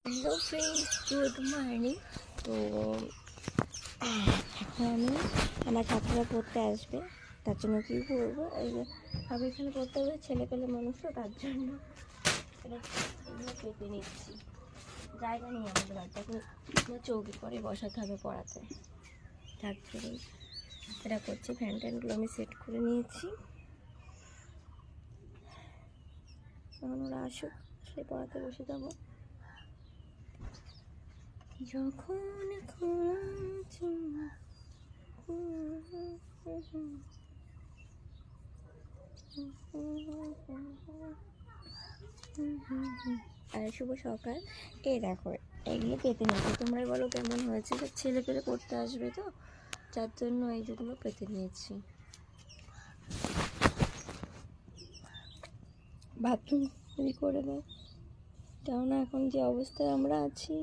Hello friends, good morning. তো এখন আমি আমার ছাত্ররা পড়তে আসবে, তার জন্য কী করবো, এই যে আমি এখানে পড়তে হবে, ছেলে পেলে মানুষ তো, তার জন্য এটা পেতে নিচ্ছি। জায়গা নেই আমাদের বাড়িতে, এখন চৌকি করে বসাতে হবে পড়াতে, তার জন্য এটা করছি। ফ্যান ট্যানগুলো আমি সেট করে নিয়েছি, এখন ওরা আসুক, সে পড়াতে বসে যাবো। যখন আর শুভ সকাল। এই দেখো, এগুলো পেতে নিয়েছি, তোমরা বলো কেমন হয়েছে। ছেলে পেলে পড়তে আসবে তো, যার জন্য এই যেগুলো পেতে নিয়েছি। বাথরুম যদি করে দেয়, কেননা এখন যে অবস্থায় আমরা আছি